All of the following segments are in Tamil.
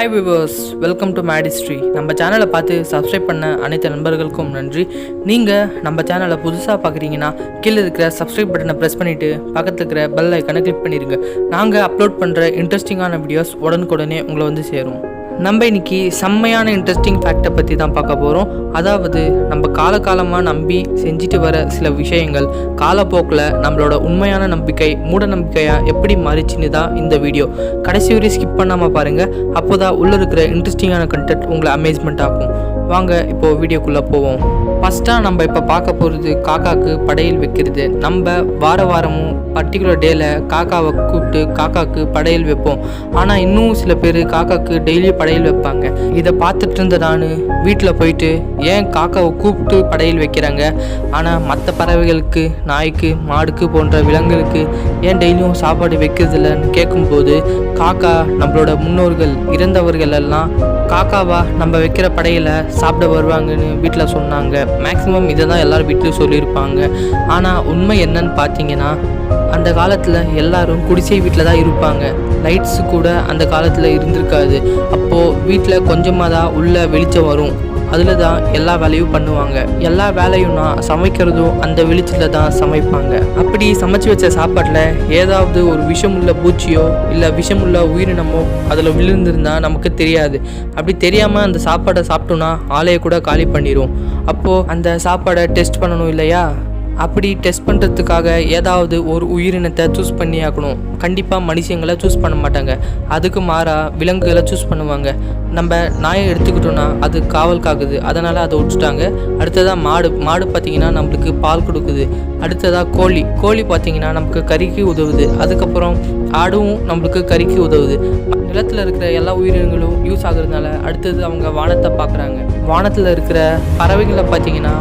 Hi viewers, welcome to mat history. நம்ம சேனலை பார்த்து சப்ஸ்கிரைப் பண்ண அனைத்து நண்பர்களுக்கும் நன்றி. நீங்கள் நம்ம சேனலை புதுசாக பார்க்குறீங்கன்னா கீழே இருக்கிற சப்ஸ்கிரைப் பட்டனை ப்ரெஸ் பண்ணிவிட்டு பக்கத்தில் இருக்கிற பெல் ஐக்கனை கிளிக் பண்ணிடுங்க. நாங்கள் அப்லோட் பண்ணுற இன்ட்ரெஸ்டிங்கான வீடியோஸ் உடனுக்குடனே உங்களை வந்து சேரும். நம்ம இன்னைக்கு செம்மையான இன்ட்ரெஸ்டிங் ஃபேக்டை பற்றி தான் பார்க்க போகிறோம். அதாவது நம்ம காலகாலமாக நம்பி செஞ்சுட்டு வர சில விஷயங்கள் காலப்போக்கில் நம்மளோட உண்மையான நம்பிக்கை மூட நம்பிக்கையாக எப்படி மாறிச்சுன்னு தான் இந்த வீடியோ. கடைசி வரை ஸ்கிப் பண்ணாமல் பாருங்கள். அப்போ தான் உள்ளே இருக்கிற இன்ட்ரெஸ்டிங்கான கண்டென்ட் உங்களை அமேஸ்மெண்ட் ஆகும். வாங்க இப்போது வீடியோக்குள்ளே போவோம். ஃபஸ்ட்டாக நம்ம இப்போ பார்க்க போகிறது காக்காவுக்கு படையல் வைக்கிறது. நம்ம வாரமும் பர்டிகுலர் டேயில் காக்காவை கூப்பிட்டு காக்காவுக்கு படையல் வைப்போம். ஆனால் இன்னும் சில பேர் காக்காவுக்கு டெய்லி படையல் வைப்பாங்க. இதை பார்த்துட்டு இருந்த நான் வீட்டில் போயிட்டு ஏன் காக்காவை கூப்பிட்டு படையல் வைக்கிறாங்க, ஆனால் மற்ற பறவைகளுக்கு நாய்க்கு மாடுக்கு போன்ற விலங்குகளுக்கு ஏன் டெய்லியும் சாப்பாடு வைக்கிறதில்லன்னு கேட்கும்போது காக்கா நம்மளோட முன்னோர்கள் இறந்தவர்கள் எல்லாம் காக்காவா நம்ம வைக்கிற படையலை சாப்பிட வருவாங்கன்னு வீட்டில் சொன்னாங்க. மேக்ஸிமம் இதை தான் எல்லோரும் வீட்டிலும் சொல்லியிருப்பாங்க. ஆனால் உண்மை என்னன்னு பார்த்தீங்கன்னா அந்த காலத்தில் எல்லாரும் குடிசை வீட்டில் தான் இருப்பாங்க. லைட்ஸு கூட அந்த காலத்தில் இருந்திருக்காது. அப்போது வீட்டில் கொஞ்சமாக தான் உள்ள வெளிச்சம் வரும். அதில் தான் எல்லா வேலையும் பண்ணுவாங்க. எல்லா வேலையும்னா சமைக்கிறதும் அந்த வெளிச்சத்தில் தான் சமைப்பாங்க. அப்படி சமைச்சு வச்ச சாப்பாட்டில் ஏதாவது ஒரு விஷமுள்ள பூச்சியோ இல்லை விஷமுள்ள உயிரினமோ அதில் விழுந்திருந்தால் நமக்கு தெரியாது. அப்படி தெரியாமல் அந்த சாப்பாடை சாப்பிட்டோன்னா ஆலையை கூட காலி பண்ணிடும். அப்போது அந்த சாப்பாடை டெஸ்ட் பண்ணணும் இல்லையா? அப்படி டெஸ்ட் பண்ணுறதுக்காக ஏதாவது ஒரு உயிரினத்தை சூஸ் பண்ணி ஆக்கணும். கண்டிப்பாக மனுஷங்களை சூஸ் பண்ண மாட்டாங்க. அதுக்கு மாறாக விலங்குகளை சூஸ் பண்ணுவாங்க. நம்ம நாயை எடுத்துக்கிட்டோன்னா அது காவலுக்காகுது, அதனால் அதை விட்டுட்டாங்க. அடுத்ததாக மாடு பார்த்திங்கன்னா நம்மளுக்கு பால் கொடுக்குது. அடுத்ததாக கோழி பார்த்திங்கன்னா நமக்கு கறிக்கு உதவுது. அதுக்கப்புறம் ஆடும் நம்மளுக்கு கறிக்கு உதவுது. நிலத்தில் இருக்கிற எல்லா உயிரினங்களும் யூஸ் ஆகுறதுனால அடுத்தது அவங்க வானத்தை பார்க்குறாங்க. வானத்தில் இருக்கிற பறவைகளை பார்த்திங்கன்னா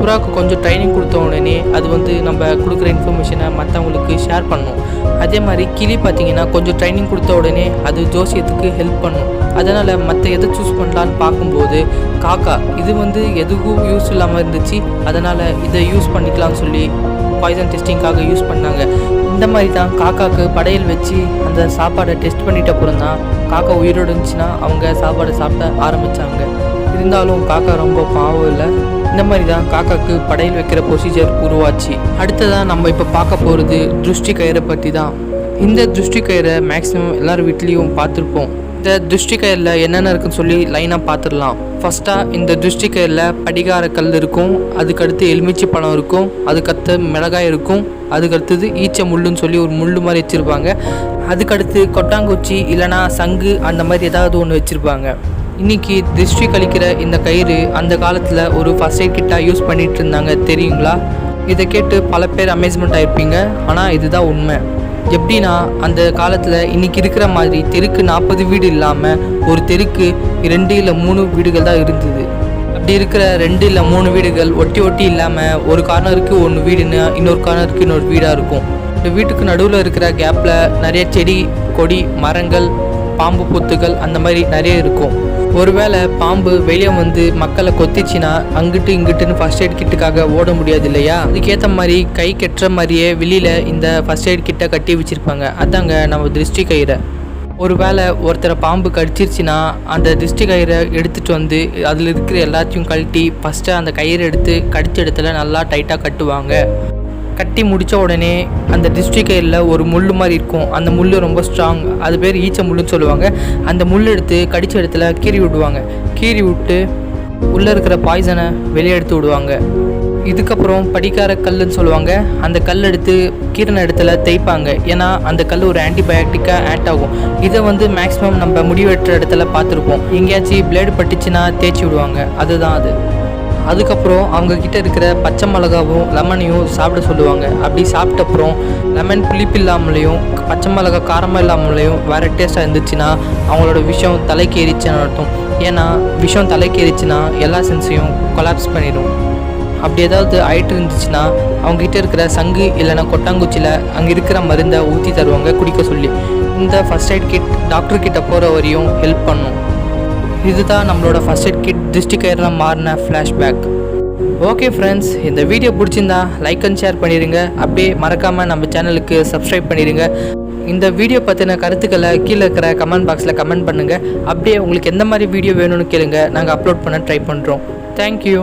புறாவுக்கு கொஞ்சம் ட்ரைனிங் கொடுத்த உடனே அது வந்து நம்ம கொடுக்குற இன்ஃபர்மேஷனை மற்றவங்களுக்கு ஷேர் பண்ணும். அதே மாதிரி கிளி பார்த்திங்கன்னா கொஞ்சம் ட்ரைனிங் கொடுத்த உடனே அது ஜோசியத்துக்கு ஹெல்ப் பண்ணும். அதனால் மற்ற எதை சூஸ் பண்ணலான்னு பார்க்கும்போது காக்கா இது வந்து எதுக்கும் யூஸ் இல்லாமல் இருந்துச்சு, அதனால் இதை யூஸ் பண்ணிக்கலாம்னு சொல்லி பாய்சன் டெஸ்டிங்காக யூஸ் பண்ணாங்க. இந்த மாதிரி தான் காக்காவுக்கு படையல் வச்சு அந்த சாப்பாடை டெஸ்ட் பண்ணிட்ட அப்புறம் தான் காக்கா உயிரோடு இருந்துச்சுன்னா அவங்க சாப்பாடை சாப்பிட ஆரம்பித்தாங்க. இருந்தாலும் காக்கா ரொம்ப பாவம் இல்லை. இந்த மாதிரி தான் காக்காவுக்கு படையல் வைக்கிற ப்ரொசீஜர் உருவாச்சு. அடுத்ததான் நம்ம இப்போ பார்க்க போகிறது திருஷ்டி கயிறை பற்றி தான். இந்த திருஷ்டி கயிறை மேக்ஸிமம் எல்லார் வீட்லேயும் பார்த்துருப்போம். இந்த திருஷ்டி கயிறில் என்னென்ன இருக்குன்னு சொல்லி லைனாக பார்த்துடலாம். ஃபஸ்ட்டாக இந்த திருஷ்டி கயிறில் படிகார கல் இருக்கும், அதுக்கடுத்து எலுமிச்சை பழம் இருக்கும், அதுக்கடுத்து மிளகாய் இருக்கும், அதுக்கடுத்தது ஈச்ச முள்ளுன்னு சொல்லி ஒரு முள் மாதிரி வச்சுருப்பாங்க. அதுக்கடுத்து கொட்டாங்குச்சி இல்லைனா சங்கு அந்த மாதிரி ஏதாவது ஒன்று வச்சுருப்பாங்க. இன்றைக்கி திருஷ்டி கழிக்கிற இந்த கயிறு அந்த காலத்தில் ஒரு ஃபர்ஸ்ட் எய்ட் கிட்டாக யூஸ் பண்ணிகிட்டு இருந்தாங்க, தெரியுங்களா? இதை கேட்டு பல பேர் அமேஸ்மெண்ட் ஆகிருப்பீங்க. ஆனால் இதுதான் உண்மை. எப்படின்னா அந்த காலத்தில் இன்றைக்கி இருக்கிற மாதிரி தெருக்கு 40 வீடு இல்லாமல் ஒரு தெருக்கு 2 இல்லை 3 வீடுகள் தான் இருந்தது. அப்படி இருக்கிற 2 இல்லை 3 வீடுகள் ஒட்டி இல்லாமல் ஒரு கார்னருக்கு ஒன்று வீடுன்னு இன்னொரு கார்னருக்கு இன்னொரு வீடாக இருக்கும். இந்த வீட்டுக்கு நடுவில் இருக்கிற கேப்பில் நிறைய செடி கொடி மரங்கள் பாம்பு பொத்துகள் அந்த மாதிரி நிறைய இருக்கும். ஒருவேளை பாம்பு வெளியே வந்து மக்களை கொத்திச்சுன்னா அங்கிட்டு இங்கிட்டுன்னு ஃபர்ஸ்ட் எய்ட் கிட்டுக்காக ஓட முடியாது இல்லையா? அதுக்கேற்ற மாதிரி கை கெட்டுற மாதிரியே வெளியில் இந்த ஃபர்ஸ்ட் எய்ட் கிட்ட கட்டி வச்சுருப்பாங்க. அதாங்க நம்ம திருஷ்டி கயிறை. ஒருவேளை ஒருத்தரை பாம்பு கடிச்சிருச்சுன்னா அந்த திருஷ்டி கயிறை எடுத்துகிட்டு வந்து அதில் இருக்கிற எல்லாத்தையும் கழட்டி ஃபஸ்ட்டு அந்த கயிறை எடுத்து கடிச்ச இடத்துல நல்லா டைட்டாக கட்டுவாங்க. கட்டி முடித்த உடனே அந்த திருஷ்டி கயிறில் ஒரு முள் மாதிரி இருக்கும். அந்த முள் ரொம்ப ஸ்ட்ராங், அது பேர் ஈச்ச முள்ளுன்னு சொல்லுவாங்க. அந்த முள் எடுத்து கடித்த இடத்துல கீறி விடுவாங்க. கீறி விட்டு உள்ளே இருக்கிற பாய்சனை வெளியே எடுத்து விடுவாங்க. இதுக்கப்புறம் படிக்கார கல்லுன்னு சொல்லுவாங்க. அந்த கல் எடுத்து கீரன இடத்துல தேய்ப்பாங்க. ஏன்னா அந்த கல் ஒரு ஆன்டிபயோட்டிக்காக ஆக்ட் ஆகும். இதை வந்து மேக்ஸிமம் நம்ம முடிவெட்டுற இடத்துல பார்த்துருப்போம். எங்கேயாச்சும் பிளேடு பட்டுச்சுன்னா தேய்ச்சி விடுவாங்க. அதுதான் அது. அதுக்கப்புறம் அவங்கக்கிட்ட இருக்கிற பச்சை மிளகாவும் லெமனையும் சாப்பிட சொல்லுவாங்க. அப்படி சாப்பிட்டப்புறம் லெமன் புளிப்பு இல்லாமலையும் பச்சை மிளகா காரமாக இல்லாமலையும் வேறு டேஸ்ட்டாக இருந்துச்சுன்னா அவங்களோட விஷம் தலைக்கு ஏறிச்சுன்னு அர்த்தம். ஏன்னா விஷம் தலைக்கு ஏறிச்சுன்னா எல்லா சென்ஸையும் கொலாப்ஸ் பண்ணிடும். அப்படி ஏதாவது ஆயிட்டு இருந்துச்சுன்னா அவங்ககிட்ட இருக்கிற சங்கு இல்லைனா கொட்டாங்குச்சியில் அங்கே இருக்கிற மருந்தை ஊற்றி தருவாங்க குடிக்க சொல்லி. இந்த ஃபர்ஸ்ட் எய்ட் கிட் டாக்டர்கிட்ட போகிற வரையும் ஹெல்ப் பண்ணும். இதுதான் நம்மளோட ஃபர்ஸ்ட் எய்ட் கிட் திருஷ்டி கயிறில் மாறின ஃப்ளாஷ்பேக். ஓகே ஃப்ரெண்ட்ஸ், இந்த வீடியோ பிடிச்சிருந்தா லைக் அண்ட் ஷேர் பண்ணிடுங்க. அப்படியே மறக்காமல் நம்ம சேனலுக்கு சப்ஸ்கிரைப் பண்ணிடுங்க. இந்த வீடியோ பற்றின கருத்துக்களை கீழே இருக்கிற கமெண்ட் பாக்ஸில் கமெண்ட் பண்ணுங்கள். அப்படியே உங்களுக்கு எந்த மாதிரி வீடியோ வேணும்னு கேளுங்க, நாங்கள் அப்லோட் பண்ண ட்ரை பண்ணுறோம். தேங்க்யூ.